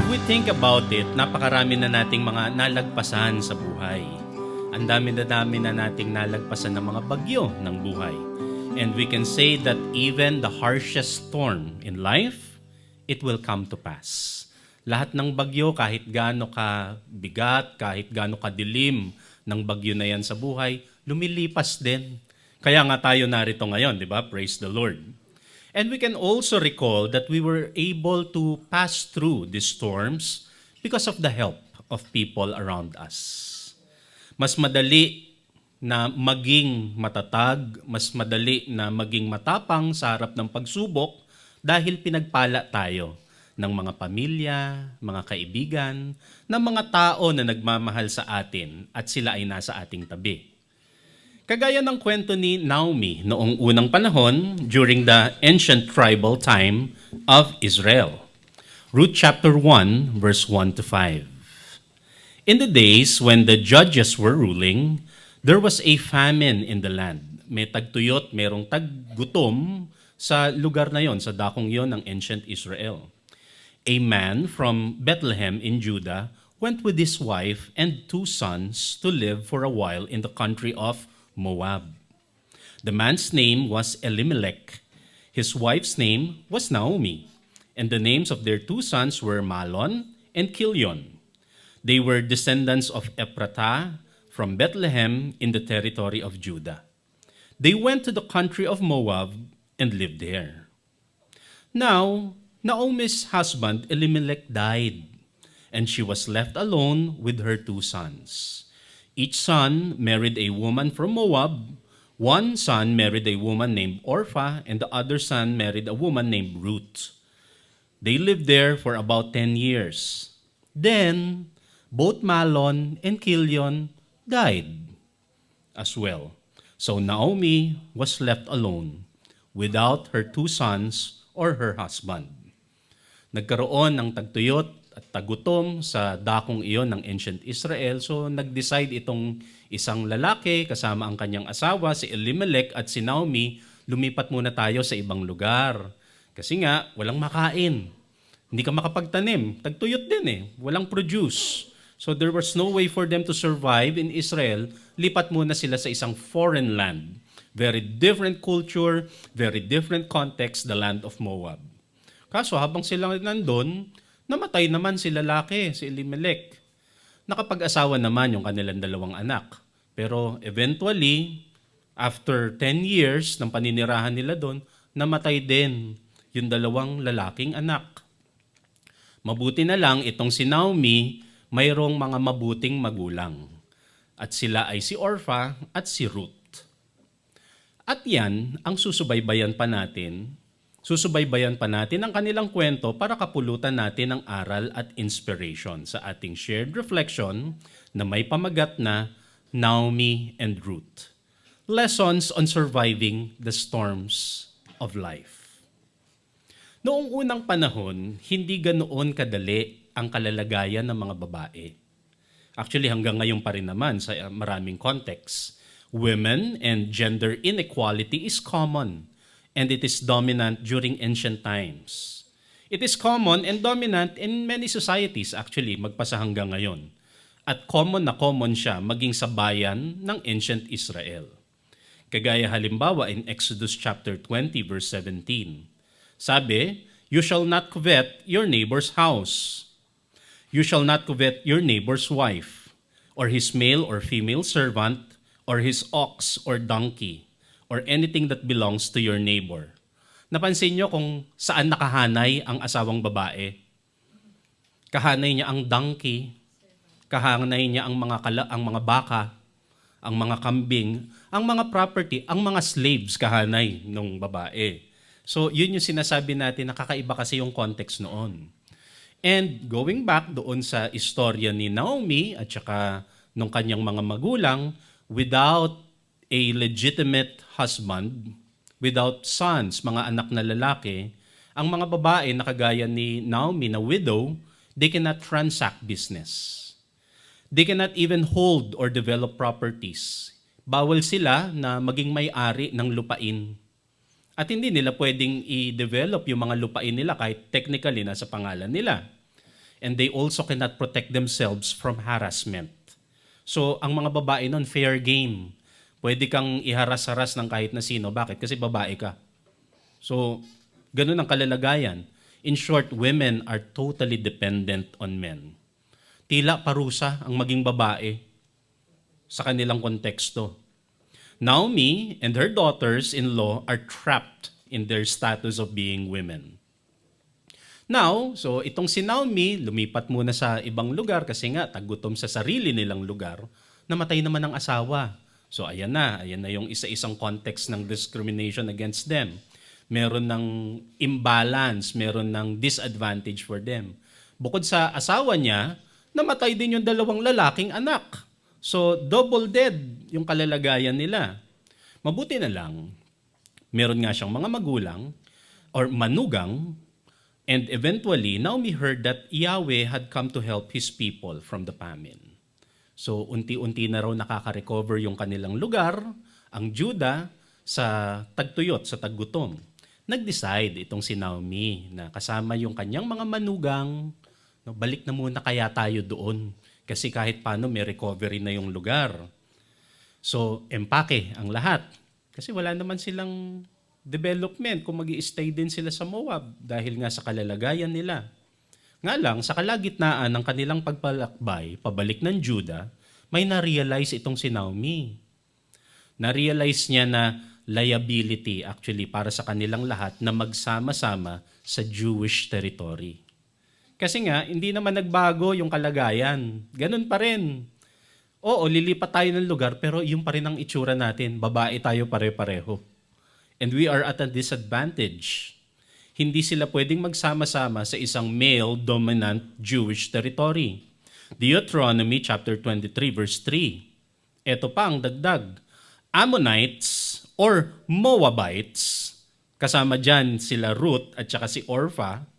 we think about it, napakarami na nating mga nalagpasan sa buhay. Ang dami na nating nalagpasan ng mga bagyo ng buhay. And we can say that even the harshest storm in life, it will come to pass. Lahat ng bagyo, kahit gaano ka bigat, kahit gaano ka dilim ng bagyo na yan sa buhay, lumilipas din. Kaya nga tayo narito ngayon, di ba? Praise the Lord. And we can also recall that we were able to pass through these storms because of the help of people around us. Mas madali na maging matatag, mas madali na maging matapang sa harap ng pagsubok dahil pinagpala tayo ng mga pamilya, mga kaibigan, ng mga tao na nagmamahal sa atin at sila ay nasa ating tabi. Kagaya ng kwento ni Naomi noong unang panahon during the ancient tribal time of Israel. Ruth chapter 1, verse 1 to 5. In the days when the judges were ruling, there was a famine in the land. May tagtuyot, merong taggutom sa lugar na yon, sa dakong yon ng ancient Israel. A man from Bethlehem in Judah went with his wife and 2 sons to live for a while in the country of Moab. The man's name was Elimelech. His wife's name was Naomi. And the names of their 2 sons were Mahlon and Chilion. They were descendants of Ephrathah from Bethlehem in the territory of Judah. They went to the country of Moab and lived there. Now, Naomi's husband Elimelech died, and she was left alone with her 2 sons. Each son married a woman from Moab. One son married a woman named Orpah, and the other son married a woman named Ruth. They lived there for about 10 years. Then, both Mahlon and Chilion died as well. So Naomi was left alone without her 2 sons or her husband. Nagkaroon ng tagtuyot at tagutom sa dakong iyon ng ancient Israel. So nag-decide itong isang lalaki kasama ang kanyang asawa, si Elimelech at si Naomi, lumipat muna tayo sa ibang lugar. Kasi nga, walang makain. Hindi ka makapagtanim. Tagtuyot din eh. Walang produce. So there was no way for them to survive in Israel. Lipat muna sila sa isang foreign land. Very different culture, very different context, the land of Moab. Kaso habang sila nandun, namatay naman si lalaki, si Elimelech. Nakapag-asawa naman yung kanilang 2 anak. Pero eventually, after 10 years ng paninirahan nila doon, namatay din yung 2 lalaking anak. Mabuti na lang itong si Naomi, mayroong mga mabuting magulang. At sila ay si Orpah at si Ruth. At yan ang susubaybayan pa natin ang kanilang kwento para kapulutan natin ng aral at inspiration sa ating shared reflection na may pamagat na Naomi and Ruth. Lessons on surviving the storms of life. Noong unang panahon, hindi ganoon kadali ang kalalagayan ng mga babae. Actually, hanggang ngayon pa rin naman sa maraming context. Women and gender inequality is common. And it is dominant during ancient times. It is common and dominant in many societies actually, magpasa hanggang ngayon. At common na common siya maging sa bayan ng ancient Israel. Kagaya halimbawa in Exodus chapter 20 verse 17. Sabi, "You shall not covet your neighbor's house. You shall not covet your neighbor's wife, or his male or female servant, or his ox or donkey, or anything that belongs to your neighbor." Napansin nyo kung saan nakahanay ang asawang babae? Kahanay niya ang donkey, kahanay niya ang mga baka, ang mga kambing, ang mga property, ang mga slaves kahanay ng babae. So yun yung sinasabi natin, nakakaiba kasi yung context noon. And going back doon sa istorya ni Naomi at saka nung kanyang mga magulang, without a legitimate husband, without sons, mga anak na lalaki, ang mga babae na kagaya ni Naomi na widow, they cannot transact business. They cannot even hold or develop properties. Bawal sila na maging may-ari ng lupain. At hindi nila pwedeng i-develop yung mga lupain nila kahit technically nasa pangalan nila. And they also cannot protect themselves from harassment. So, ang mga babae nun, fair game. Pwede kang iharas-haras ng kahit na sino. Bakit? Kasi babae ka. So, ganun ang kalalagayan. In short, women are totally dependent on men. Tila parusa ang maging babae sa kanilang konteksto. Naomi and her daughters-in-law are trapped in their status of being women. Now, so itong si Naomi, lumipat muna sa ibang lugar kasi nga tagutom sa sarili nilang lugar, namatay naman ang asawa. So ayan na yung isa-isang context ng discrimination against them. Meron ng imbalance, meron ng disadvantage for them. Bukod sa asawa niya, namatay din yung dalawang lalaking anak. So double dead yung kalalagayan nila. Mabuti na lang, meron nga siyang mga magulang or manugang. And eventually, Naomi heard that Yahweh had come to help His people from the famine. So unti-unti na raw nakaka-recover yung kanilang lugar, ang Judah, sa tagtuyot, sa taggutom. Nag-decide itong si Naomi na kasama yung kanyang mga manugang, no, balik na muna kaya tayo doon. Kasi kahit paano may recovery na yung lugar. So empake ang lahat. Kasi wala naman silang development kung mag-i-stay din sila sa Moab dahil nga sa kalalagayan nila. Nga lang, sa kalagitnaan ng kanilang pagpalakbay, pabalik ng Judah, may na-realize itong si Naomi. Na-realize niya na liability actually para sa kanilang lahat na magsama-sama sa Jewish territory. Kasi nga, hindi naman nagbago yung kalagayan. Ganun pa rin. Oo, lilipat tayo ng lugar pero yung pa rin ang itsura natin. Babae tayo pare-pareho. And we are at a disadvantage. Hindi sila pwedeng magsama-sama sa isang male-dominant Jewish territory. Deuteronomy chapter 23 verse 3. Ito pa ang dagdag. Ammonites or Moabites, kasama dyan sila Ruth at saka si Orpha,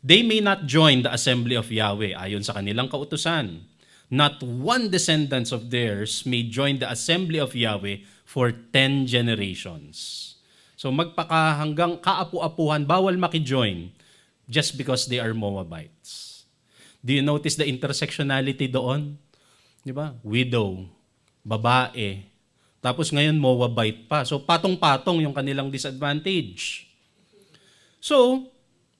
they may not join the assembly of Yahweh ayon sa kanilang kautusan. Not one descendant of theirs may join the assembly of Yahweh for 10 generations. So hanggang kaapu-apuhan, bawal makijoin just because they are Moabites. Do you notice the intersectionality doon? Di ba? Widow, babae, tapos ngayon Moabite pa. So patong-patong yung kanilang disadvantage. So,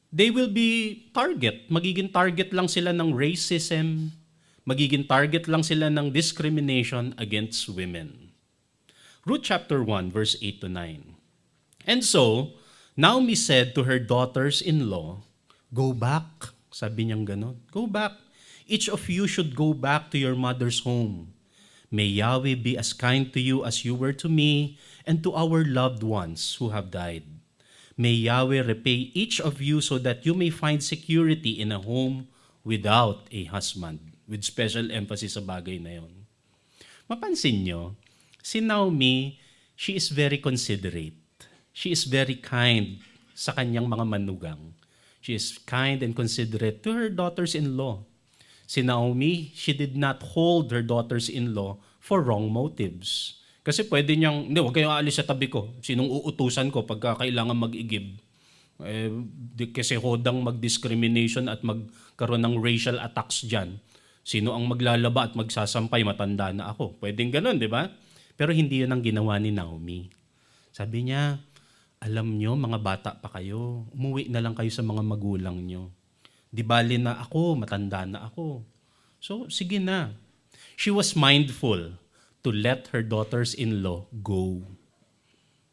they will be target. Magiging target lang sila ng racism, magiging target lang sila ng discrimination against women. Ruth chapter 1 verse 8 to 9. And so, Naomi said to her daughters-in-law, "Go back." Sabi niyang ganon. Go back. Each of you should go back to your mother's home. May Yahweh be as kind to you as you were to me and to our loved ones who have died. May Yahweh repay each of you so that you may find security in a home without a husband. With special emphasis sa bagay na yon. Mapansin nyo, si Naomi, she is very considerate. She is very kind sa kanyang mga manugang. She is kind and considerate to her daughters-in-law. Si Naomi, she did not hold her daughters-in-law for wrong motives. Kasi pwede niyang, hindi, huwag kayong aalis sa tabi ko. Sinong uutusan ko pagka kailangan mag-igib? Kasi hodang mag-discrimination at magkaroon ng racial attacks dyan. Sino ang maglalaba at magsasampay, matanda na ako. Pwedeng ganun, di ba? Pero hindi yun ang ginawa ni Naomi. Sabi niya, alam nyo, mga bata pa kayo, umuwi na lang kayo sa mga magulang nyo. Di bali na ako, matanda na ako. So, sige na. She was mindful to let her daughters-in-law go.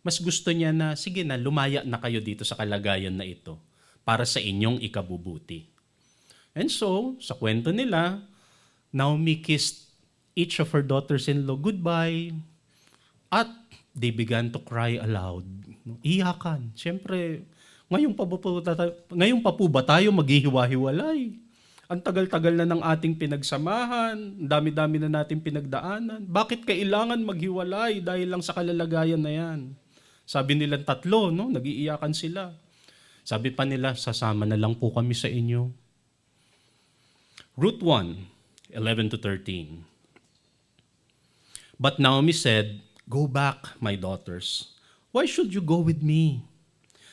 Mas gusto niya na, sige na, lumaya na kayo dito sa kalagayan na ito para sa inyong ikabubuti. And so, sa kwento nila, Naomi kissed each of her daughters-in-law goodbye at they began to cry aloud. Iyakan. Siyempre, ngayon pa po ba tayo maghihiwa-hiwalay? Ang tagal-tagal na ng ating pinagsamahan, dami-dami na nating pinagdaanan. Bakit kailangan maghiwalay dahil lang sa kalalagayan na yan? Sabi nilang tatlo, no? Nag-iiyakan sila. Sabi pa nila, sasama na lang po kami sa inyo. Ruth 1, 11 to 13. But Naomi said, "Go back, my daughters. Why should you go with me?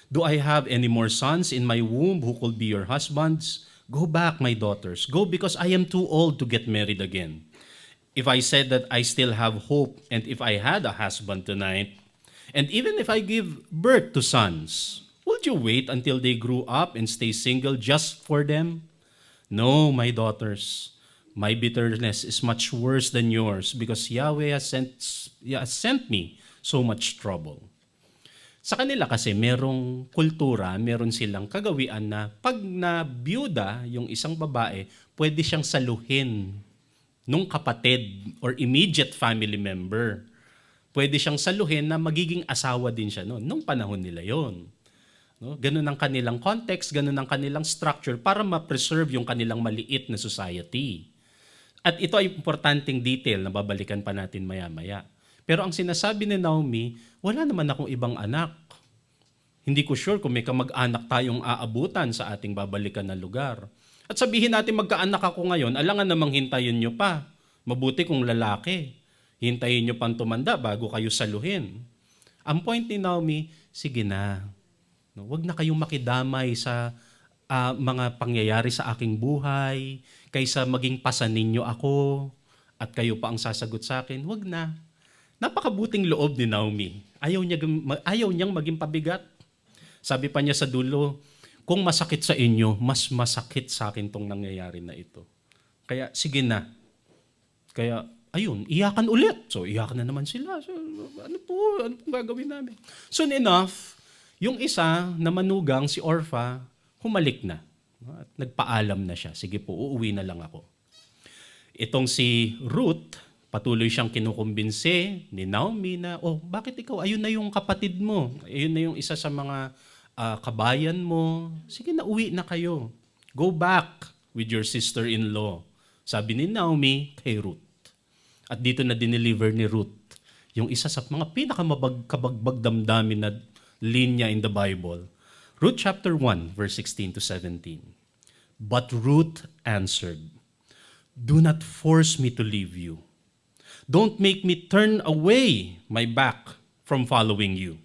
Do I have any more sons in my womb who could be your husbands? Go back, my daughters. Go because I am too old to get married again. If I said that I still have hope, and if I had a husband tonight, and even if I give birth to sons, would you wait until they grew up and stay single just for them? No, my daughters. My bitterness is much worse than yours because Yahweh has sent me so much trouble. Sa kanila kasi merong kultura, meron silang kagawian na pag na byuda yung isang babae, pwede siyang saluhin nung kapatid or immediate family member. Pwede siyang saluhin na magiging asawa din siya noon. Nung panahon nila yon. No? Ganun ang kanilang context, ganun ang kanilang structure para ma-preserve yung kanilang maliit na society. At ito ay importanteng detail na babalikan pa natin maya-maya. Pero ang sinasabi ni Naomi, wala naman akong ibang anak. Hindi ko sure kung may kamag-anak tayong aabutan sa ating babalikan na lugar. At sabihin natin magkaanak ako ngayon, alangan namang hintayin nyo pa. Mabuti kung lalaki. Hintayin nyo pang tumanda bago kayo saluhin. Ang point ni Naomi, sige na. No, wag na kayong makidamay sa mga pangyayari sa aking buhay, kaysa maging pasan ninyo ako at kayo pa ang sasagot sa akin. Wag na. Napakabuting loob ni Naomi. Ayaw niyang maging pabigat. Sabi pa niya sa dulo, kung masakit sa inyo, mas masakit sa akin tong nangyayari na ito. Kaya sige na. Kaya ayun, iyakan ulit. So iyakan na naman sila. So, ano pong gagawin namin? Soon enough, yung isa na manugang, si Orpha, humalik na. At nagpaalam na siya. Sige po, uuwi na lang ako. Itong si Ruth, patuloy siyang kinukumbinse ni Naomi na, bakit ikaw? Ayun na yung kapatid mo. Ayun na yung isa sa mga kabayan mo. Sige na, uwi na kayo. Go back with your sister-in-law. Sabi ni Naomi kay Ruth. At dito na dineliver ni Ruth yung isa sa mga pinakamabagbag damdamin na linya in the Bible. Ruth chapter 1, verse 16 to 17. But Ruth answered, do not force me to leave you. Don't make me turn away my back from following you.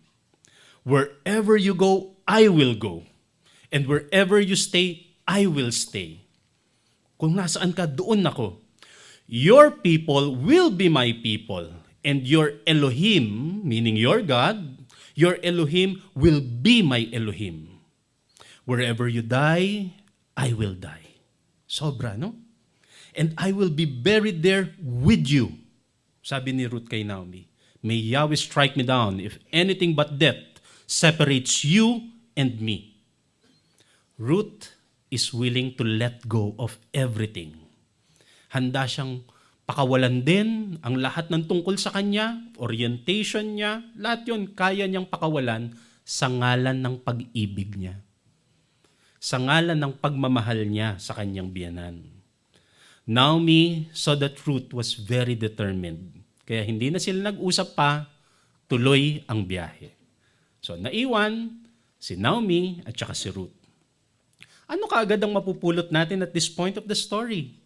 Wherever you go, I will go. And wherever you stay, I will stay. Kung nasaan ka, doon ako. Your people will be my people. And your Elohim, meaning your God, your Elohim will be my Elohim. Wherever you die, I will die. Sobra, no? And I will be buried there with you. Sabi ni Ruth kay Naomi, may Yahweh strike me down if anything but death separates you and me. Ruth is willing to let go of everything. Handa siyang pakawalan din ang lahat ng tungkol sa kanya, orientation niya, lahat yun kaya niyang pakawalan sa ngalan ng pag-ibig niya. Sa ngalan ng pagmamahal niya sa kanyang biyanan. Naomi saw that Ruth was very determined. Kaya hindi na sila nag-usap pa, tuloy ang biyahe. So naiwan si Naomi at saka si Ruth. Ano kaagad ang mapupulot natin at this point of the story?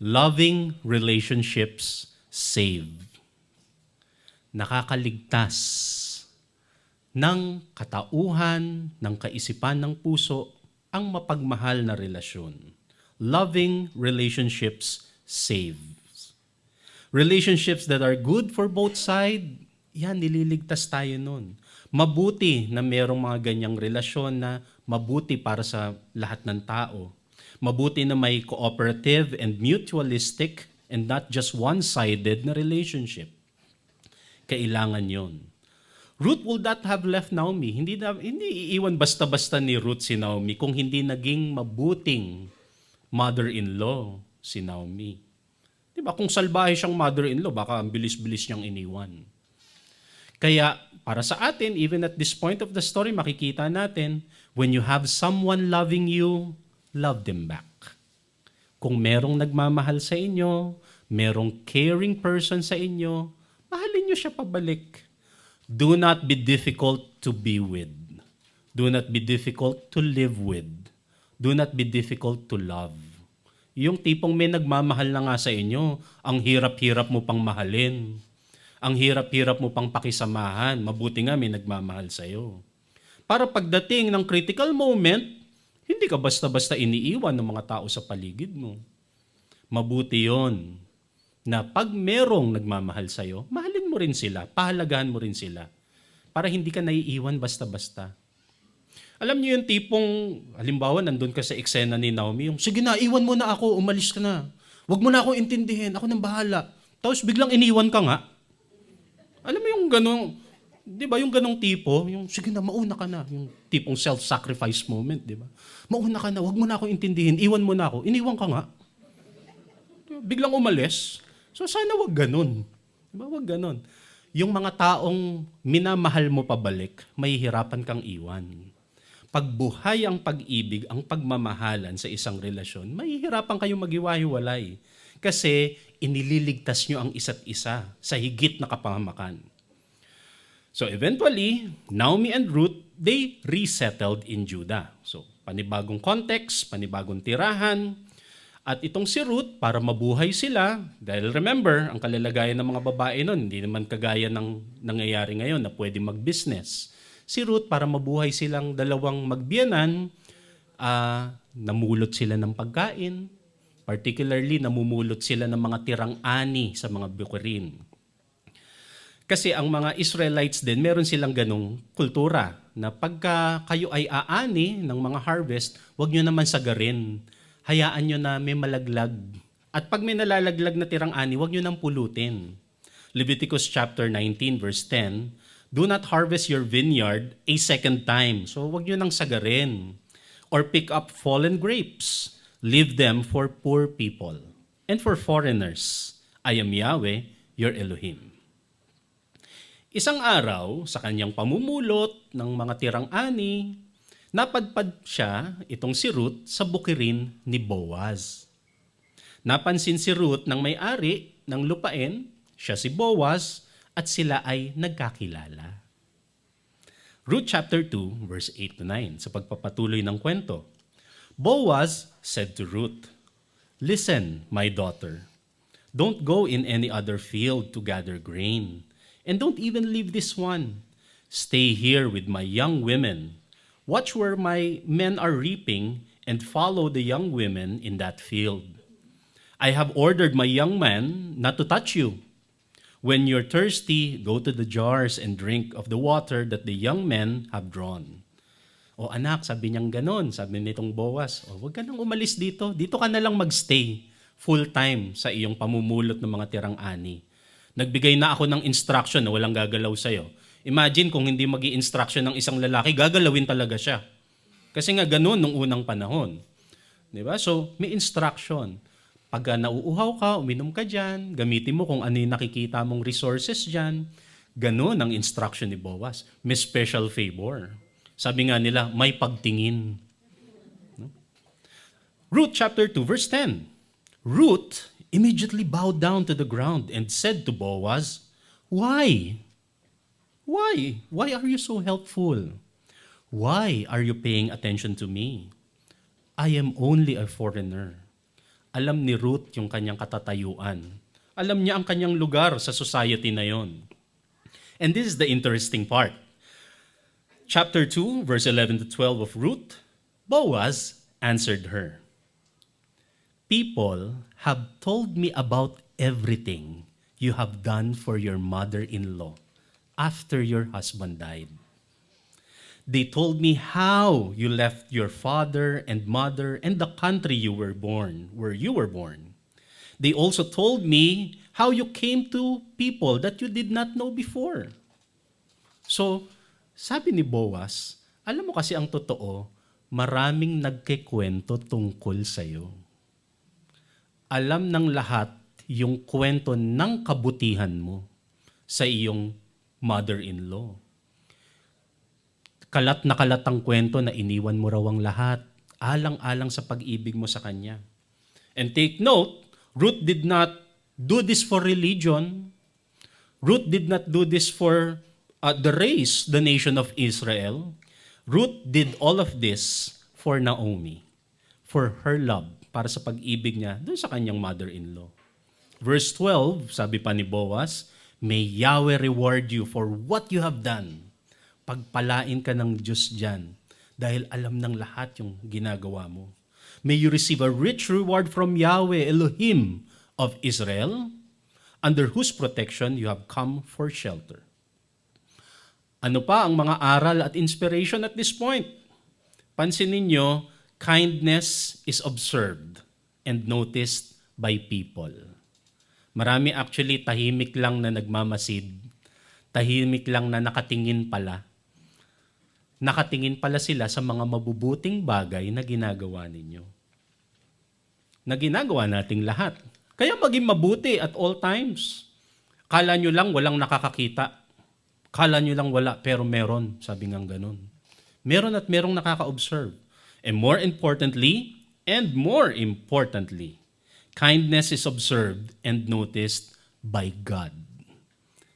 Loving relationships save. Nakakaligtas ng katauhan, ng kaisipan ng puso, ang mapagmahal na relasyon. Loving relationships save. Relationships that are good for both sides, yan, nililigtas tayo nun. Mabuti na merong mga ganyang relasyon na mabuti para sa lahat ng tao. Mabuti na may cooperative and mutualistic and not just one-sided na relationship. Kailangan yon. Ruth would not have left Naomi. Hindi iiwan basta-basta ni Ruth si Naomi kung hindi naging mabuting mother-in-law si Naomi. Diba? Kung salbahe siyang mother-in-law, baka ang bilis-bilis niyang iniwan. Kaya para sa atin, even at this point of the story, makikita natin, when you have someone loving you, love them back. Kung merong nagmamahal sa inyo, merong caring person sa inyo, mahalin niyo siya pabalik. Do not be difficult to be with. Do not be difficult to live with. Do not be difficult to love. Yung tipong may nagmamahal na nga sa inyo, ang hirap-hirap mo pang mahalin. Ang hirap-hirap mo pang pakisamahan. Mabuti nga may nagmamahal sa iyo. Para pagdating ng critical moment, Hindi ka basta-basta iniiwan ng mga tao sa paligid mo. Mabuti yon na pag merong nagmamahal sa'yo, mahalin mo rin sila, pahalagahan mo rin sila, para hindi ka naiiwan basta-basta. Alam niyo yung tipong, halimbawa, nandun ka sa eksena ni Naomi, yung, sige na, iwan mo na ako, umalis ka na. Huwag mo na ako intindihin, ako nang bahala. Tapos biglang iniwan ka nga. Alam mo yung ganong, di ba yung ganong tipo, yung, sige na, mauna ka na. Yung tipong self-sacrifice moment, di ba? Mauna ka na, huwag mo na ako intindihin, iwan mo na ako. Iniwan ka nga. Biglang umalis. So sana wag ganun. Diba? Wag ganun. Yung mga taong minamahal mo pabalik, mahihirapan kang iwan. Pagbuhay ang pag-ibig, ang pagmamahalan sa isang relasyon, mahihirapan kayong maghiwa-hiwalay. Kasi inililigtas nyo ang isa't isa sa higit na kapahamakan. So eventually, Naomi and Ruth, they resettled in Judah. So panibagong context, panibagong tirahan. At itong si Ruth, para mabuhay sila, dahil remember, ang kalalagayan ng mga babae nun, hindi naman kagaya ng nangyayari ngayon na pwede mag-business. Si Ruth, para mabuhay silang dalawang magbiyanan, namulot sila ng pagkain. Particularly, namumulot sila ng mga tirang ani sa mga bukirin. Kasi ang mga Israelites din, meron silang ganong kultura na pagka kayo ay aani ng mga harvest, huwag nyo naman sagarin. Hayaan nyo na may malaglag. At pag may nalalaglag na tirang ani, huwag nyo nang pulutin. Leviticus chapter 19 verse 10, do not harvest your vineyard a second time. So huwag nyo nang sagarin. Or pick up fallen grapes. Leave them for poor people and for foreigners. I am Yahweh, your Elohim. Isang araw, sa kanyang pamumulot ng mga tirang ani, napadpad siya, itong si Ruth, sa bukirin ni Boaz. Napansin si Ruth ng may-ari ng lupain, siya si Boaz, at sila ay nagkakilala. Ruth chapter 2, verse 8 to 9, sa pagpapatuloy ng kwento. Boaz said to Ruth, listen, my daughter, don't go in any other field to gather grain, and don't even leave this one. Stay here with my young women. Watch where my men are reaping and follow the young women in that field. I have ordered my young men not to touch you. When you're thirsty, go to the jars and drink of the water that the young men have drawn. O anak, sabi niyang ganon, sabi nitong Boaz, huwag ka nang umalis dito. Dito ka na lang magstay full time sa iyong pamumulot ng mga tirang ani. Nagbigay na ako ng instruction na walang gagalaw sa'yo. Imagine kung hindi mag-i-instruction ng isang lalaki, gagalawin talaga siya. Kasi nga ganun nung unang panahon. Diba? So, may instruction. Pag nauuhaw ka, uminom ka dyan, gamitin mo kung ano yung nakikita mong resources dyan. Ganun ang instruction ni Boaz. May special favor. Sabi nga nila, may pagtingin. Ruth chapter 2, verse 10. Ruth immediately bowed down to the ground and said to Boaz, why? Why? Why are you so helpful? Why are you paying attention to me? I am only a foreigner. Alam ni Ruth yung kanyang katatayuan. Alam niya ang kanyang lugar sa society na yon. And this is the interesting part. Chapter 2, verse 11 to 12 of Ruth, Boaz answered her, people have told me about everything you have done for your mother-in-law after your husband died. They told me how you left your father and mother and the country you were born, where you were born. They also told me how you came to people that you did not know before. So, sabi ni Boaz, alam mo kasi ang totoo, maraming nagkikwento tungkol sa'yo. Alam ng lahat yung kwento ng kabutihan mo sa iyong mother-in-law. Kalat na kalat ang kwento na iniwan mo raw ang lahat, alang-alang sa pag-ibig mo sa kanya. And take note, Ruth did not do this for religion. Ruth did not do this for the race, the nation of Israel. Ruth did all of this for Naomi, for her love, para sa pag-ibig niya doon sa kanyang mother-in-law. Verse 12, sabi pa ni Boaz, may Yahweh reward you for what you have done. Pagpalain ka ng Diyos dyan dahil alam ng lahat yung ginagawa mo. May you receive a rich reward from Yahweh Elohim of Israel, under whose protection you have come for shelter. Ano pa ang mga aral at inspiration at this point? Pansinin ninyo, kindness is observed and noticed by people. Marami actually tahimik lang na nagmamasid, tahimik lang na nakatingin pala. Nakatingin pala sila sa mga mabubuting bagay na ginagawa ninyo. Na ginagawa nating lahat. Kaya maging mabuti at all times. Kala nyo lang walang nakakakita. Kala nyo lang wala, pero meron. Sabi nga ganun. Meron at merong nakaka-observe. And more importantly, kindness is observed and noticed by God.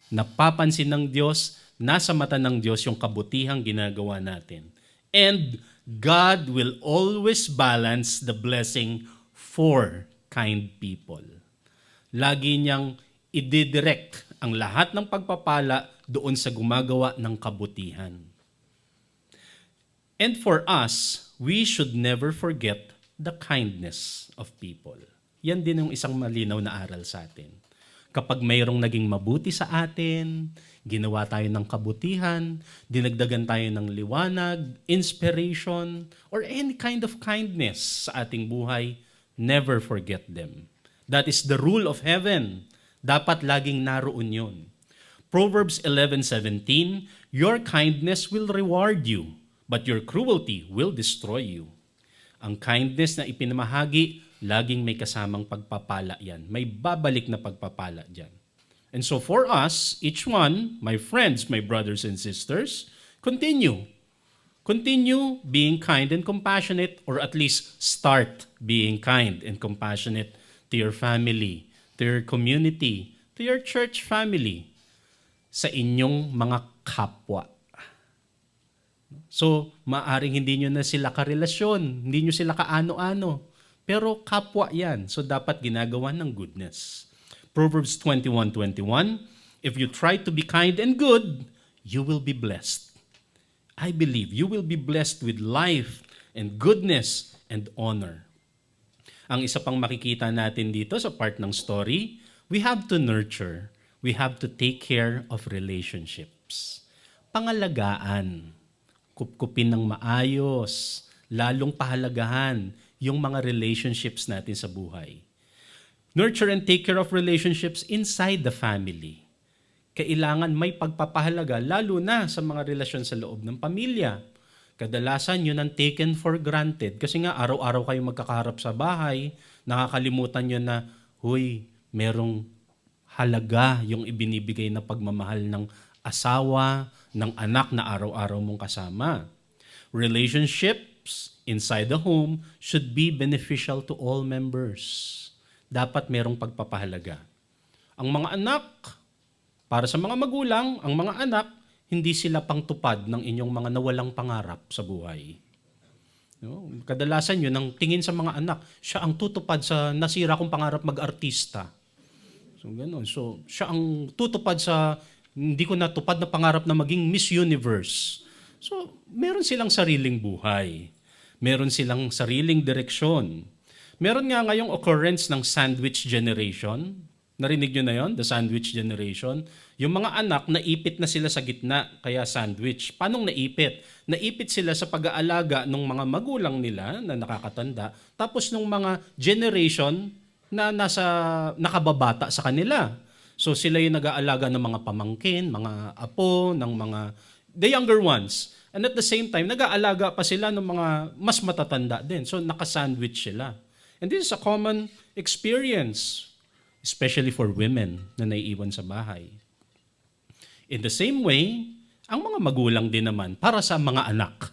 Napapansin ng Diyos, nasa mata ng Diyos yung kabutihang ginagawa natin. And God will always balance the blessing for kind people. Lagi niyang ididirect ang lahat ng pagpapala doon sa gumagawa ng kabutihan. And for us, we should never forget the kindness of people. Yan din yung isang malinaw na aral sa atin. Kapag mayroong naging mabuti sa atin, ginawa tayo ng kabutihan, dinagdagan tayo ng liwanag, inspiration, or any kind of kindness sa ating buhay, never forget them. That is the rule of heaven. Dapat laging naroon yun. Proverbs 11:17, your kindness will reward you, but your cruelty will destroy you. Ang kindness na ipinamahagi, laging may kasamang pagpapala yan. May babalik na pagpapala dyan. And so for us, each one, my friends, my brothers and sisters, continue. Continue being kind and compassionate, or at least start being kind and compassionate to your family, to your community, to your church family, sa inyong mga kapwa. So, maaring hindi nyo na sila karelasyon, hindi nyo sila kaano-ano, pero kapwa yan. So, dapat ginagawa ng goodness. Proverbs 21:21, if you try to be kind and good, you will be blessed. I believe you will be blessed with life and goodness and honor. Ang isa pang makikita natin dito sa part ng story, we have to nurture, we have to take care of relationships. Pangalagaan, kupkupin ng maayos, lalong pahalagahan yung mga relationships natin sa buhay. Nurture and take care of relationships inside the family. Kailangan may pagpapahalaga, lalo na sa mga relasyon sa loob ng pamilya. Kadalasan yun ang taken for granted. Kasi nga araw-araw kayo magkakaharap sa bahay, nakakalimutan nyo na, huy, merong halaga yung ibinibigay na pagmamahal ng asawa, ng anak na araw-araw mong kasama. Relationships inside the home should be beneficial to all members. Dapat merong pagpapahalaga. Ang mga anak, para sa mga magulang, ang mga anak, hindi sila pangtupad ng inyong mga nawalang pangarap sa buhay. No? Kadalasan yun, ang tingin sa mga anak, siya ang tutupad sa nasira kong pangarap mag-artista. So, ganun. So, siya ang tutupad sa hindi ko natupad na pangarap na maging Miss Universe. So, meron silang sariling buhay. Meron silang sariling direksyon. Meron nga ngayong occurrence ng sandwich generation. Narinig nyo na yon, the sandwich generation? Yung mga anak, naipit na sila sa gitna, kaya sandwich. Paano naipit? Naipit sila sa pag-aalaga ng mga magulang nila na nakakatanda, tapos ng mga generation na nakababata sa kanila. So sila yung nag-aalaga ng mga pamangkin, mga apo, ng mga the younger ones. And at the same time, nag-aalaga pa sila ng mga mas matatanda din. So nakasandwich sila. And this is a common experience, especially for women na naiiwan sa bahay. In the same way, ang mga magulang din naman, para sa mga anak,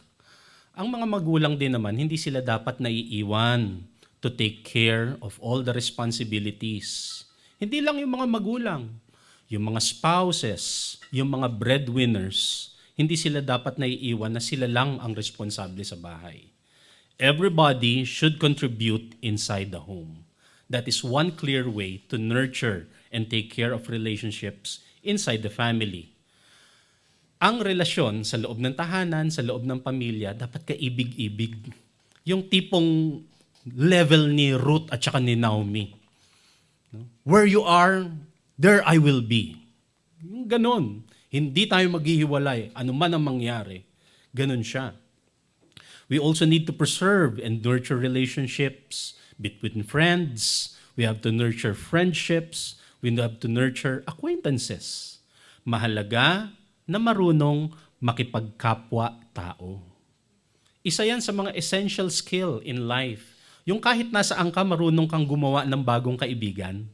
ang mga magulang din naman, hindi sila dapat naiiwan to take care of all the responsibilities. Hindi lang yung mga magulang, yung mga spouses, yung mga breadwinners, hindi sila dapat naiiwan na sila lang ang responsable sa bahay. Everybody should contribute inside the home. That is one clear way to nurture and take care of relationships inside the family. Ang relasyon sa loob ng tahanan, sa loob ng pamilya, dapat kaibig-ibig. Yung tipong level ni Ruth at saka ni Naomi. Where you are, there I will be. Yung ganon. Hindi tayo maghihiwalay. Ano man ang mangyari. Ganon siya. We also need to preserve and nurture relationships between friends. We have to nurture friendships. We have to nurture acquaintances. Mahalaga na marunong makipagkapwa-tao. Isa yan sa mga essential skill in life. Yung kahit nasaan ka, marunong kang gumawa ng bagong kaibigan.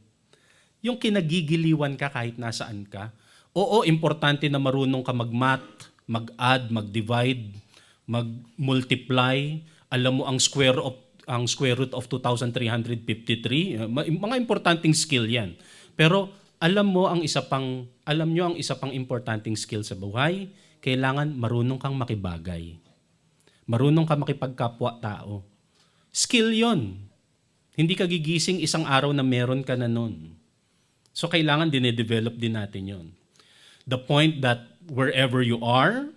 Yung kinagigiliwan ka kahit nasaan ka. Oo, importante na marunong ka mag-math, mag-add, mag-divide, mag-multiply. Alam mo ang square root of 2,353. Mga importanteng skill yan. Pero alam nyo ang isa pang importanteng skill sa buhay, kailangan marunong kang makibagay. Marunong kang makipagkapwa-tao. Skill yon. Hindi ka gigising isang araw na meron ka na nun. So kailangan dinedevelop din natin yon. The point that wherever you are,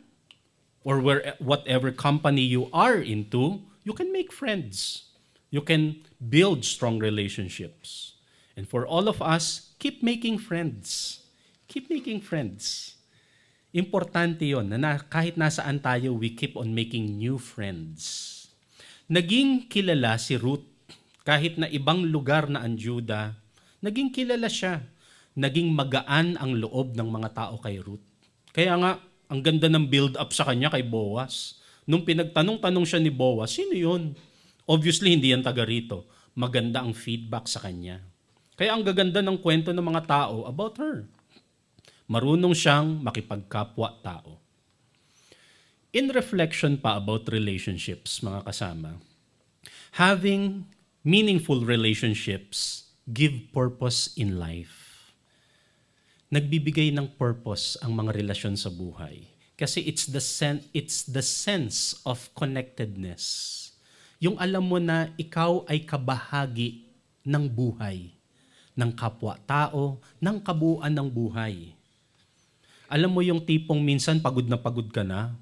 or whatever company you are into, you can make friends. You can build strong relationships. And for all of us, keep making friends. Keep making friends. Importante yon na kahit nasaan tayo, we keep on making new friends. Naging kilala si Ruth kahit na ibang lugar na ang Juda, naging kilala siya. Naging magaan ang loob ng mga tao kay Ruth. Kaya nga, ang ganda ng build-up sa kanya kay Boaz. Nung pinagtanong-tanong siya ni Boaz, sino yun? Obviously, hindi yan taga rito. Maganda ang feedback sa kanya. Kaya ang gaganda ng kwento ng mga tao about her. Marunong siyang makipagkapwa-tao. In reflection pa about relationships, mga kasama, having meaningful relationships give purpose in life. Nagbibigay ng purpose ang mga relasyon sa buhay. Kasi it's the sense of connectedness. Yung alam mo na ikaw ay kabahagi ng buhay, ng kapwa-tao, ng kabuuan ng buhay. Alam mo yung tipong minsan pagod ka na,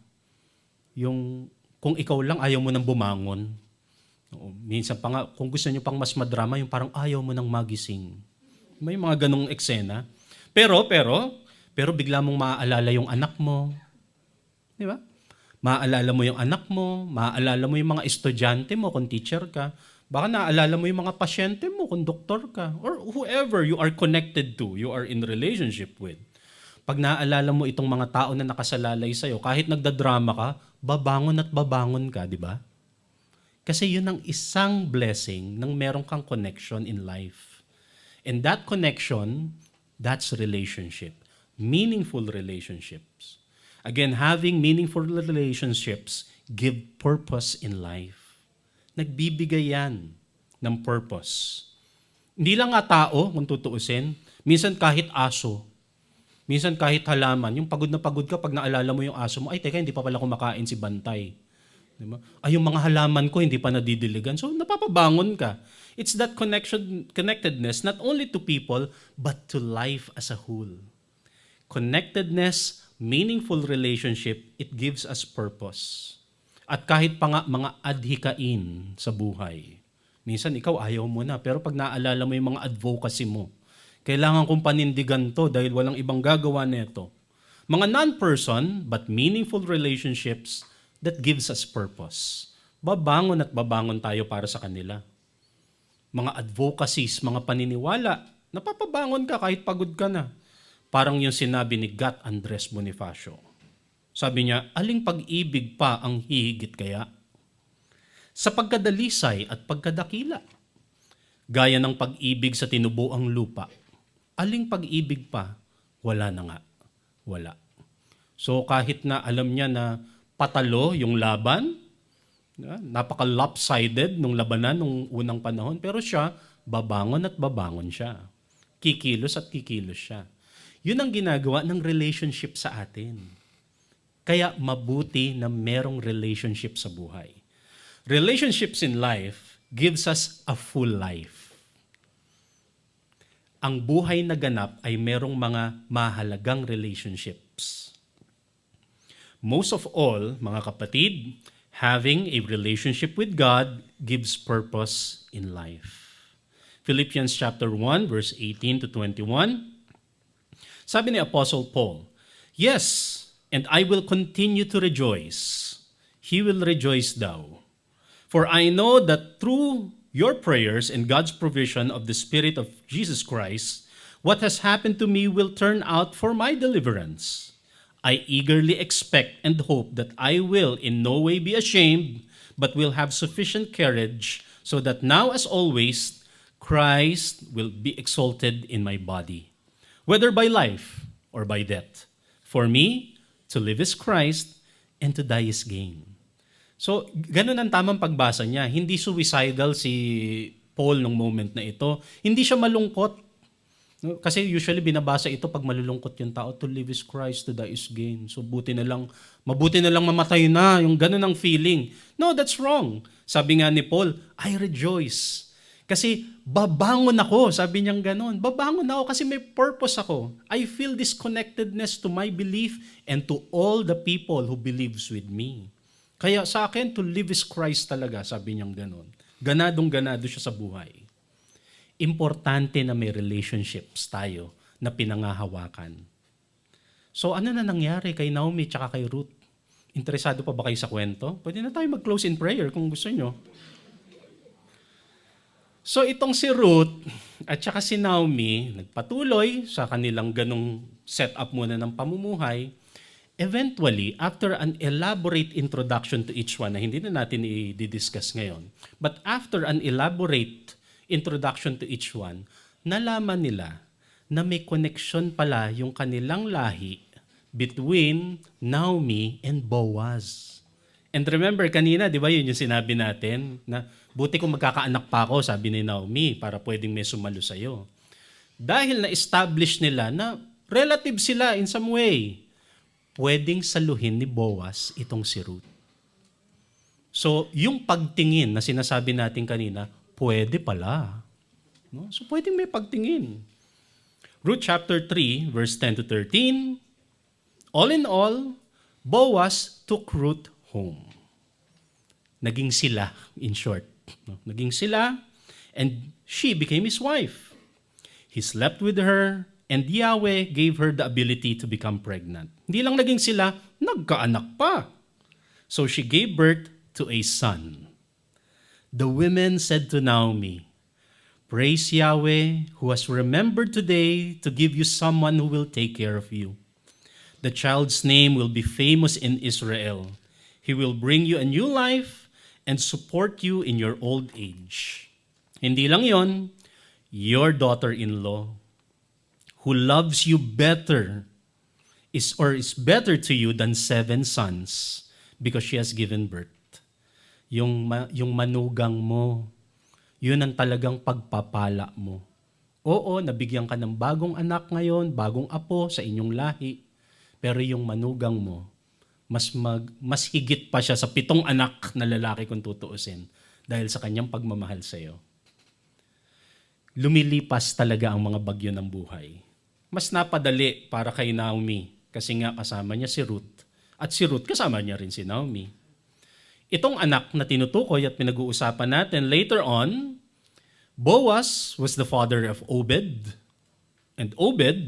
yung kung ikaw lang ayaw mo nang bumangon. Minsan pa nga, kung gusto nyo pang mas madrama, yung parang ayaw mo nang magising. May mga ganong eksena. Pero bigla mong maaalala yung anak mo. Di ba? Maaalala mo yung anak mo, maaalala mo yung mga estudyante mo kung teacher ka. Baka naaalala mo yung mga pasyente mo kung doktor ka. Or whoever you are connected to, you are in relationship with. Pag naaalala mo itong mga tao na nakasalalay sa'yo, kahit nagdadrama ka, babangon ka, di ba? Kasi yun ang isang blessing ng meron kang connection in life. And that connection, that's relationship. Meaningful relationships. Again, having meaningful relationships give purpose in life. Nagbibigay yan ng purpose. Hindi lang nga tao, kung tutuusin, minsan kahit aso, minsan kahit halaman, yung pagod na pagod ka pag naalala mo yung aso mo, ay teka, hindi pa pala kumakain si Bantay. Diba? Ay, yung mga halaman ko hindi pa nadidiligan. So, napapabangon ka. It's that connectedness not only to people, but to life as a whole. Connectedness, meaningful relationship, it gives us purpose. At kahit pa nga mga adhikain sa buhay. Minsan ikaw ayaw mo na, pero pag naalala mo yung mga advocacy mo, kailangan kong panindigan to dahil walang ibang gagawa nito. Mga non-person but meaningful relationships that gives us purpose. Babangon at babangon tayo para sa kanila. Mga advocacies, mga paniniwala, napapabangon ka kahit pagod ka na. Parang yung sinabi ni Gat Andres Bonifacio. Sabi niya, aling pag-ibig pa ang hihigit kaya? Sa pagkadalisay at pagkadakila. Gaya ng pag-ibig sa tinubuang lupa. Aling pag-ibig pa? Wala na nga. Wala. So kahit na alam niya na patalo yung laban, napaka-lopsided nung labanan nung unang panahon, pero siya, babangon at babangon siya. Kikilos at kikilos siya. Yun ang ginagawa ng relationship sa atin. Kaya mabuti na merong relationship sa buhay. Relationships in life gives us a full life. Ang buhay na ganap ay merong mga mahalagang relationships. Most of all, mga kapatid, having a relationship with God gives purpose in life. Philippians chapter 1, verse 18 to 21. Sabi ni Apostle Paul, "Yes, and I will continue to rejoice. He will rejoice thou. For I know that through your prayers and God's provision of the Spirit of Jesus Christ, what has happened to me will turn out for my deliverance. I eagerly expect and hope that I will in no way be ashamed, but will have sufficient courage, so that now as always, Christ will be exalted in my body, whether by life or by death. For me, to live is Christ, and to die is gain." So, ganun ang tamang pagbasa niya. Hindi suicidal si Paul nung moment na ito. Hindi siya malungkot. No? Kasi usually binabasa ito pag malulungkot yung tao, to live is Christ, to die is gain. So, mabuti na lang mamatay na, yung ganun ang feeling. No, that's wrong. Sabi nga ni Paul, I rejoice. Kasi babangon ako, sabi niyang ganun. Babangon ako kasi may purpose ako. I feel this connectedness to my belief and to all the people who believes with me. Kaya sa akin, to live is Christ talaga, sabi niyang ganun. Ganadong-ganado siya sa buhay. Importante na may relationships tayo na pinangahawakan. So ano na nangyari kay Naomi at kay Ruth? Interesado pa ba kayo sa kwento? Pwede na tayo mag-close in prayer kung gusto nyo. So itong si Ruth at saka si Naomi, nagpatuloy sa kanilang ganong setup muna ng pamumuhay. Eventually, after an elaborate introduction to each one na hindi na natin i-discuss ngayon, but after an elaborate introduction to each one, nalaman nila na may connection pala yung kanilang lahi between Naomi and Boaz. And remember kanina, di ba yun yung sinabi natin, na buti kung magkakaanak pa ako, sabi ni Naomi, para pwedeng may sumalo sa'yo. Dahil na-establish nila na relative sila in some way, pwedeng saluhin ni Boaz itong si Ruth. So, yung pagtingin na sinasabi natin kanina, pwede pala. No? So, pwedeng may pagtingin. Ruth chapter 3, verse 10 to 13. All in all, Boaz took Ruth home. Naging sila, in short. No? Naging sila, and she became his wife. He slept with her, and Yahweh gave her the ability to become pregnant. Hindi lang naging sila, nagkaanak pa. So she gave birth to a son. The women said to Naomi, "Praise Yahweh, who has remembered today to give you someone who will take care of you. The child's name will be famous in Israel. He will bring you a new life and support you in your old age." Hindi lang yon, your daughter-in-law, who loves you better, is better to you than 7 sons, because she has given birth. Yung manugang mo, yun ang talagang pagpapala mo. Oo, nabigyan ka ng bagong anak ngayon, bagong apo sa inyong lahi, pero yung manugang mo, mas higit pa siya sa 7 anak na lalaki kung tutuusin dahil sa kanyang pagmamahal sa iyo. Lumilipas talaga ang mga bagyo ng buhay. Mas napadali para kay Naomi kasi nga kasama niya si Ruth at si Ruth kasama niya rin si Naomi. Itong anak na tinutukoy at pinag-uusapan natin later on, Boaz was the father of Obed. And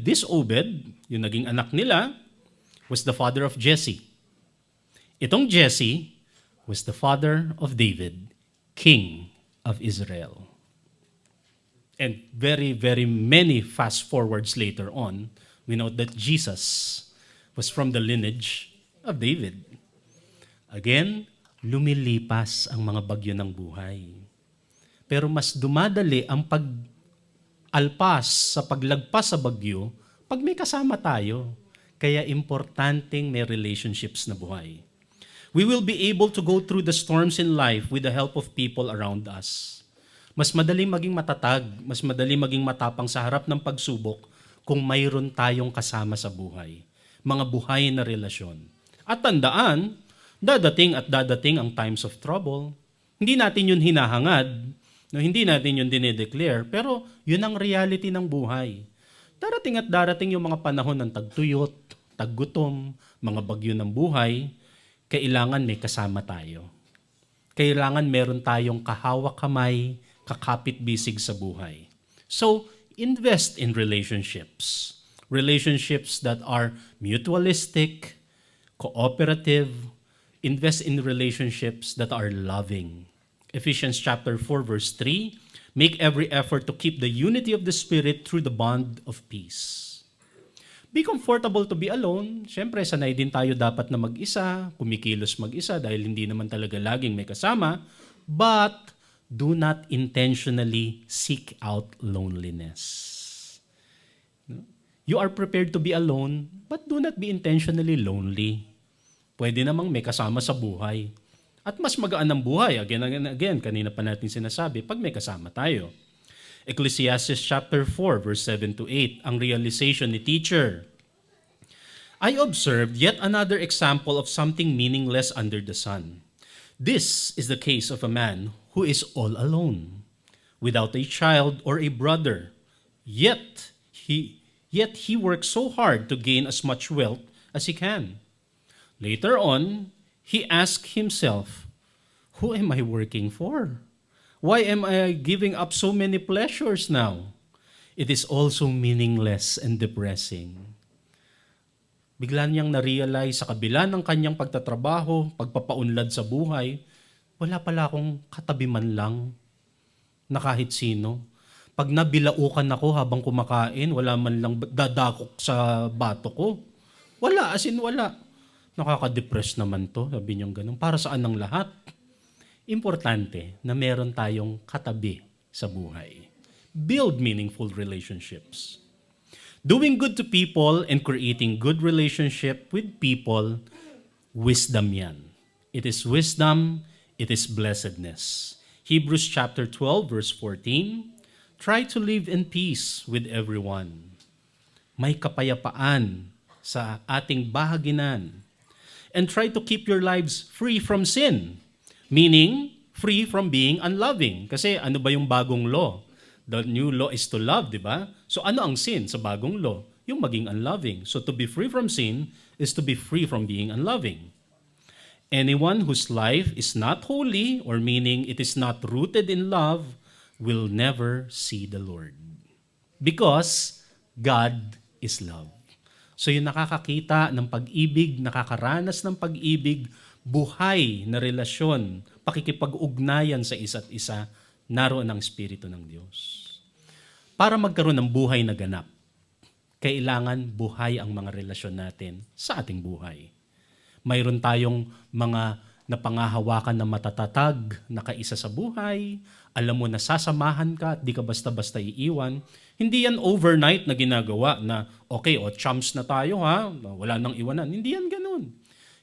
this Obed, yung naging anak nila, was the father of Jesse. Itong Jesse was the father of David, king of Israel. And very, very many fast forwards later on, we know that Jesus was from the lineage of David. Again, lumilipas ang mga bagyo ng buhay. Pero mas dumadali ang pag-alpas sa paglagpas sa bagyo pag may kasama tayo. Kaya importanteng may relationships na buhay. We will be able to go through the storms in life with the help of people around us. Mas madaling maging matatag, mas madaling maging matapang sa harap ng pagsubok kung mayroon tayong kasama sa buhay. Mga buhay na relasyon. At tandaan, dadating at dadating ang times of trouble. Hindi natin yun hinahangad, no, hindi natin yun dinedeclare, pero yun ang reality ng buhay. Darating at darating yung mga panahon ng tagtuyot, taggutom, mga bagyo ng buhay, kailangan may kasama tayo. Kailangan meron tayong kahawak kamay, kakapit bisig sa buhay. So, invest in relationships. Relationships that are mutualistic, cooperative. Invest in relationships that are loving. Ephesians chapter 4 verse 3, make every effort to keep the unity of the Spirit through the bond of peace. Be comfortable to be alone. Siyempre, sanay din tayo dapat na mag-isa, kumikilos mag-isa dahil hindi naman talaga laging may kasama. But do not intentionally seek out loneliness. You are prepared to be alone, but do not be intentionally lonely. Pwede namang may kasama sa buhay. At mas magaan ang buhay. Again, kanina pa natin sinasabi, pag may kasama tayo. Ecclesiastes chapter 4, verse 7 to 8, ang realization ni teacher. I observed yet another example of something meaningless under the sun. This is the case of a man who is all alone, without a child or a brother. Yet he works so hard to gain as much wealth as he can. Later on, he asked himself, who am I working for? Why am I giving up so many pleasures now? It is also meaningless and depressing. Bigla niyang na-realize sa kabila ng kanyang pagtatrabaho, pagpapaunlad sa buhay, wala pala akong katabi man lang na kahit sino. Pag nabilaukan ako habang kumakain, wala man lang dadakok sa bato ko. Wala, as in wala. Nakaka-depress naman to, sabi niyang ganun. Para saan ang lahat? Importante na meron tayong katabi sa buhay. Build meaningful relationships. Doing good to people and creating good relationship with people, wisdom yan. It is wisdom, it is blessedness. Hebrews chapter 12 verse 14, try to live in peace with everyone. May kapayapaan sa ating bahaginan. And try to keep your lives free from sin. Meaning, free from being unloving. Kasi ano ba yung bagong law? The new law is to love, di ba? So ano ang sin sa bagong law? Yung maging unloving. So to be free from sin is to be free from being unloving. Anyone whose life is not holy, or meaning it is not rooted in love, will never see the Lord. Because God is love. So yung nakakakita ng pag-ibig, nakakaranas ng pag-ibig, buhay na relasyon, pakikipag-ugnayan sa isa't isa, naroon ang Espiritu ng Diyos. Para magkaroon ng buhay na ganap, kailangan buhay ang mga relasyon natin sa ating buhay. Mayroon tayong mga napangahawakan na matatatag na kaisa sa buhay, alam mo na sasamahan ka at di ka basta-basta iiwan. Hindi yan overnight na ginagawa na, okay, chums na tayo ha, wala nang iwanan. Hindi yan ganun.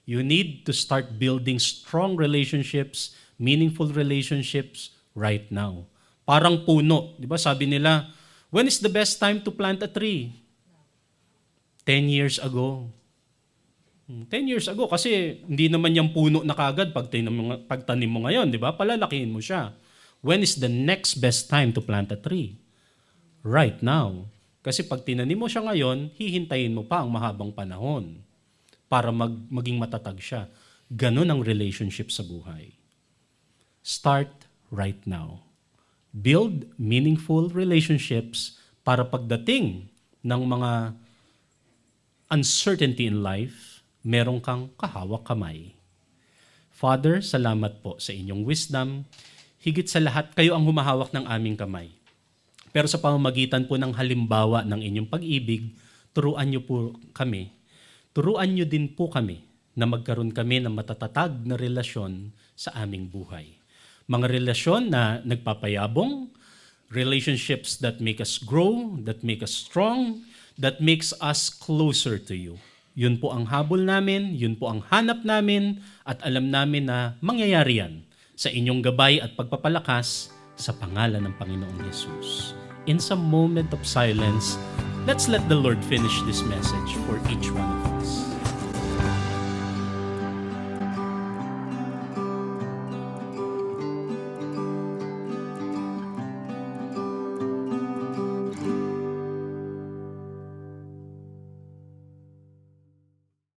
You need to start building strong relationships, meaningful relationships right now. Parang puno. Di ba sabi nila, when is the best time to plant a tree? 10 years ago. 10 years ago kasi hindi naman yung puno na kagad pagtanim mo ngayon, di ba? Palalakihin mo siya. When is the next best time to plant a tree? Right now. Kasi pag tinanim mo siya ngayon, hihintayin mo pa ang mahabang panahon para maging matatag siya. Ganun ang relationship sa buhay. Start right now. Build meaningful relationships para pagdating ng mga uncertainty in life, meron kang kahawak kamay. Father, salamat po sa inyong wisdom. Higit sa lahat, kayo ang humahawak ng aming kamay. Pero sa pamamagitan po ng halimbawa ng inyong pag-ibig, turuan niyo po kami. Turuan niyo din po kami na magkaroon kami ng matatatag na relasyon sa aming buhay. Mga relasyon na nagpapayabong, relationships that make us grow, that make us strong, that makes us closer to you. Yun po ang habol namin, yun po ang hanap namin, at alam namin na mangyayari yan sa inyong gabay at pagpapalakas sa pangalan ng Panginoong Yesus. In some moment of silence, let's let the Lord finish this message for each one of us.